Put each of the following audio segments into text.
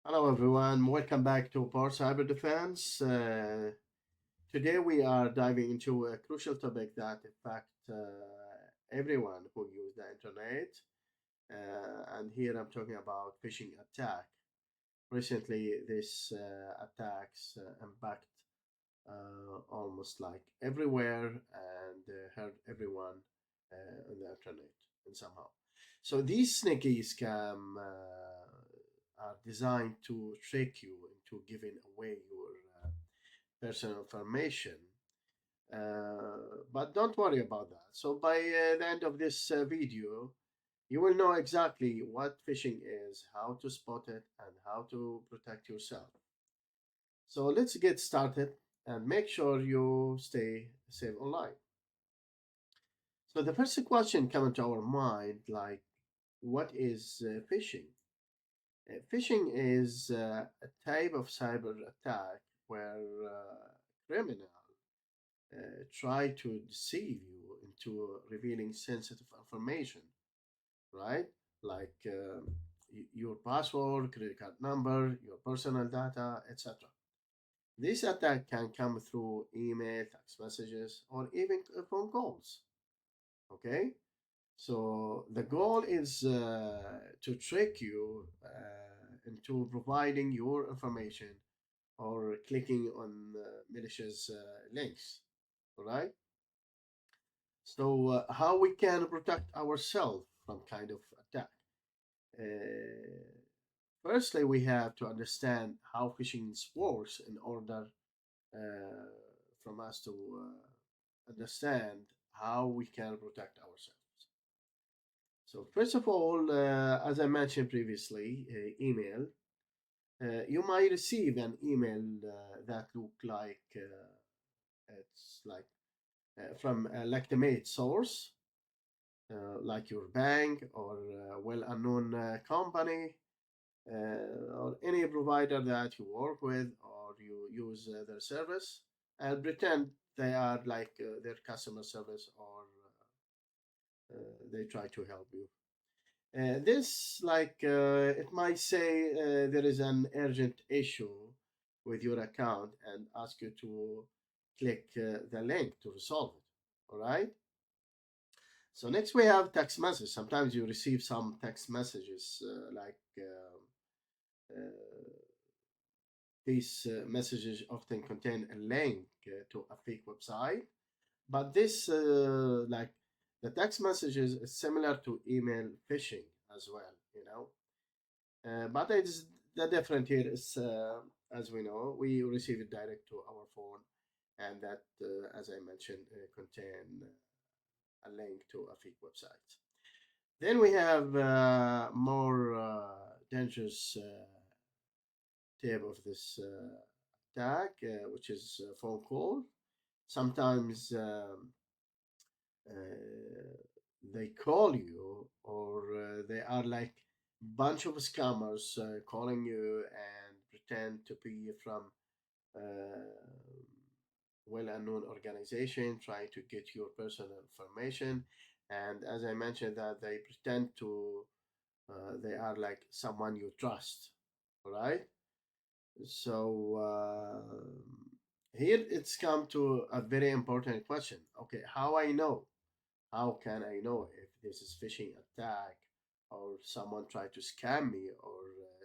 Hello, everyone. Welcome back to Port CyberDefense. Today, we are diving into a crucial topic that affects everyone who uses the internet. And here I'm talking about phishing attack. Recently, this attacks impact almost like everywhere and hurt everyone on the internet in somehow. So these sneaky scam are designed to trick you into giving away your personal information. But don't worry about that. So by the end of this video, you will know exactly what phishing is, how to spot it, and how to protect yourself. So let's get started and make sure you stay safe online. So the first question coming to our mind, like, what is phishing? Phishing is a type of cyber attack where criminals try to deceive you into revealing sensitive information, right? Like your password, credit card number, your personal data, etc. This attack can come through email, text messages, or even phone calls. Okay, so the goal is to trick you into providing your information or clicking on malicious links. All right. So how we can protect ourselves from kind of attack? Uh, Firstly, we have to understand how phishing works in order uh, from us to understand how we can protect ourselves. So first of all, as I mentioned previously, email. You might receive an email that look like it's like from a legitimate source, like your bank or well unknown company or any provider that you work with or you use their service and pretend they are like their customer service or they try to help you. This, like, it might say there is an urgent issue with your account and ask you to click the link to resolve it. All right. So next we have text message. Sometimes you receive some text messages like these messages often contain a link to a fake website, but this like the text messages is similar to email phishing as well. But it's the different here is, as we know, we receive it direct to our phone, and that, as I mentioned, contain a link to a fake website. Then we have more dangerous type of this attack, which is a phone call. Sometimes they call you, or they are like bunch of scammers calling you and pretend to be from uh, well unknown organization trying to get your personal information. And as I mentioned, that they pretend to they are like someone you trust, right? So here it's come to a very important question. Okay, how I know? How can I know if this is phishing attack or someone tried to scam me or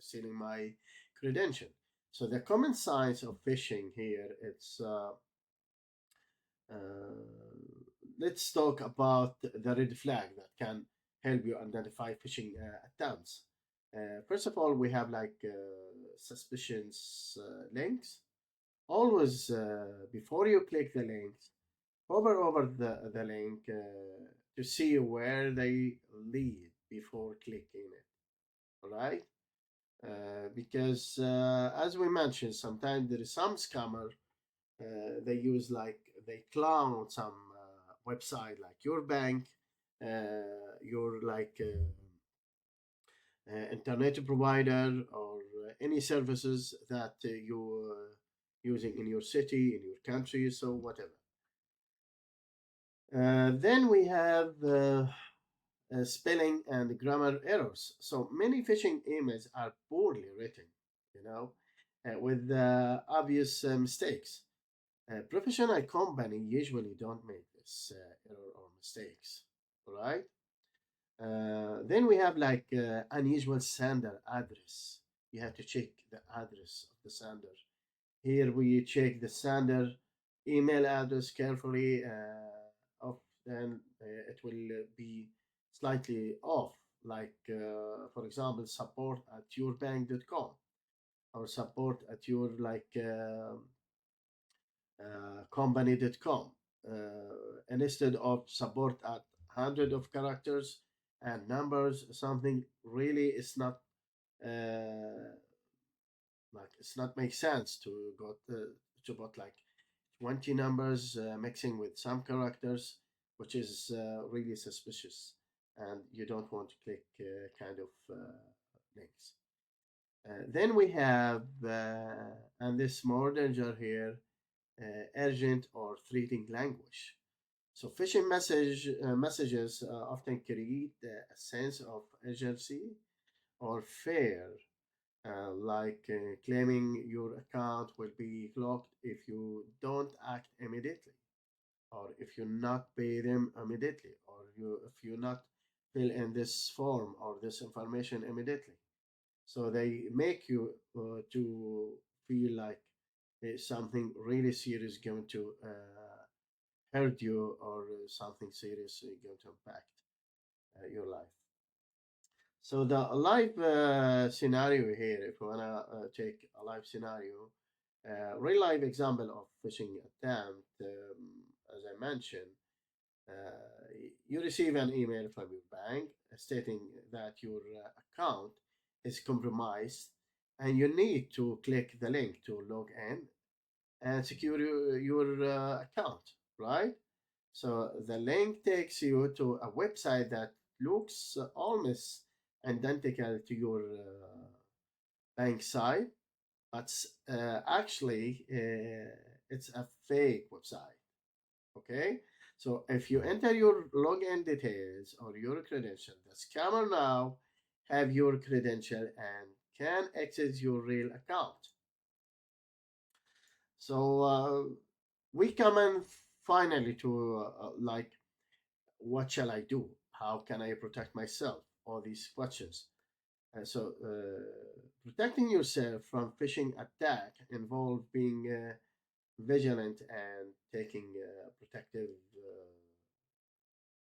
stealing my credential? So the common signs of phishing here, it's let's talk about the red flag that can help you identify phishing attempts. First of all, we have like suspicions links. Always before you click the links, hover over the link to see where they lead before clicking it. All right. Because as we mentioned, sometimes there is some scammer they use like they clone some website like your bank, your like internet provider or any services that you using in your city, in your country, so whatever. Then we have spelling and grammar errors. So many phishing emails are poorly written, you know, with obvious mistakes. Professional company usually don't make this error or mistakes, right? Then we have like unusual sender address. You have to check the address of the sender. Here we check the sender email address carefully. Often it will be slightly off, like for example, support at yourbank.com or support at your like company.com. And instead of support at hundred of characters and numbers, something really is not uh, like it's not make sense to put like 20 numbers mixing with some characters, which is really suspicious, and you don't want to click kind of links. Then we have, and this more danger here, urgent or threatening language. So phishing messages often create a sense of urgency or fear, like claiming your account will be locked if you don't act immediately, or if you not pay them immediately, or if you not fill in this form or this information immediately. So they make you to feel like something really serious going to hurt you, or something serious going to impact your life. So the live scenario here, if you wanna take a live scenario, real life example of phishing attempt, as I mentioned, you receive an email from your bank stating that your account is compromised, and you need to click the link to log in and secure your account, right? So the link takes you to a website that looks almost identical to your bank site, but actually it's a fake website. Okay, so if you enter your login details or your credential, the scammer now have your credential and can access your real account. So we come in finally to like, what shall I do? How can I protect myself? All these questions. Protecting yourself from phishing attack involve being vigilant and taking protective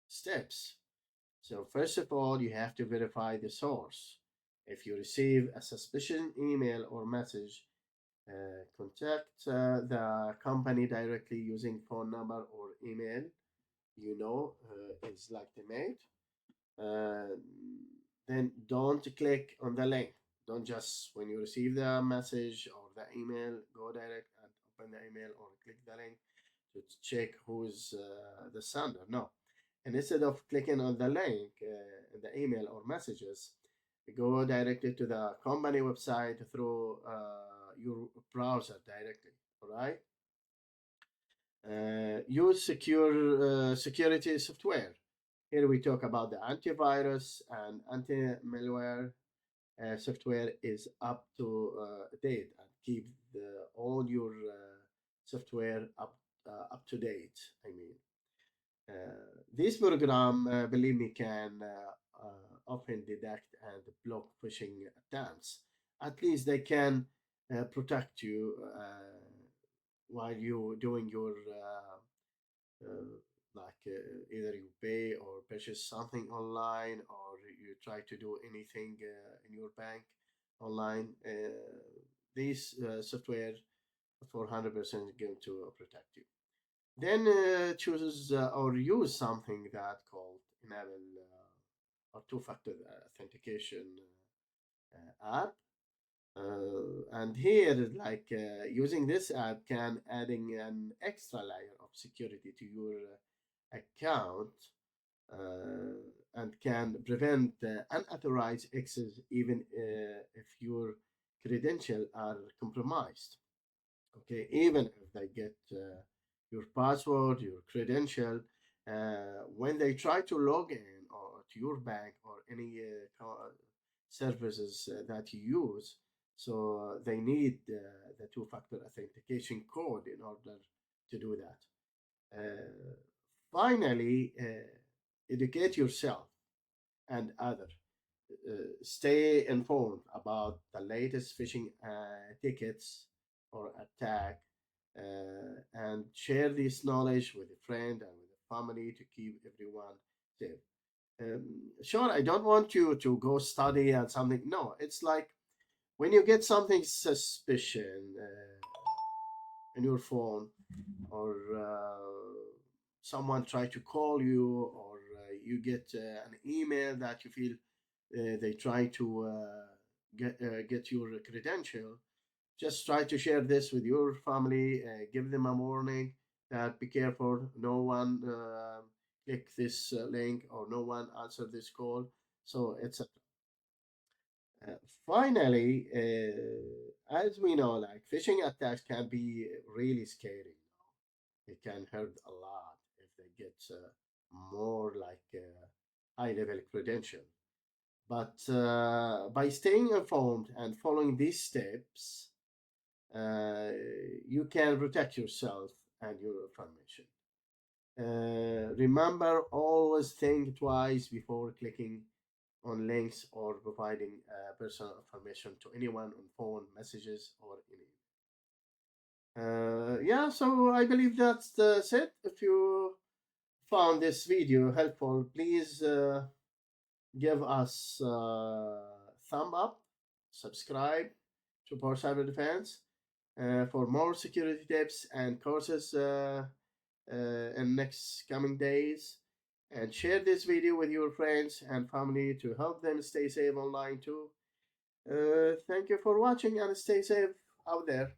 steps. So first of all, you have to verify the source. If you receive a suspicion email or message, contact the company directly using phone number or email is legitimate. Uh, then don't click on the link. Don't just, when you receive the message or the email, go direct and open the email or click the link to check who's the sender. No. And instead of clicking on the link in the email or messages, go directly to the company website through your browser directly. All right. Use security software. Here we talk about the antivirus and anti-malware software is up to date, and keep all your software up to date. I mean, this program, believe me, can often detect and block phishing attempts. At least they can protect you while you doing your either you pay or purchase something online, or you try to do anything in your bank online. These software for 100% going to protect you. Then choose or use something that called enable or two-factor authentication app. And here, like using this app can adding an extra layer of security to your account, and can prevent unauthorized access even if your credentials are compromised. Okay, even if they get your password, your credential, when they try to log in or to your bank or any services that you use, So they need the two-factor authentication code in order to do that. Uh, Finally, educate yourself and others. Stay informed about the latest phishing tickets or attack, and share this knowledge with a friend and with a family to keep everyone safe. Sure, I don't want you to go study and something. No, it's like when you get something suspicion in your phone, or someone try to call you, or you get an email that you feel they try to get your credential, just try to share this with your family. Give them a warning that be careful, no one click this link, or no one answer this call. So it's uh, finally, as we know, like phishing attacks can be really scary. It can hurt a lot if they get more like high level credential. But by staying informed and following these steps, uh, you can protect yourself and your information. Remember, always think twice before clicking on links or providing personal information to anyone on phone, messages, or email. Yeah, so I believe that's it. If you found this video helpful, please give us thumb up, subscribe to Port CyberDefense for more security tips and courses in next coming days. And share this video with your friends and family to help them stay safe online too. Thank you for watching and stay safe out there.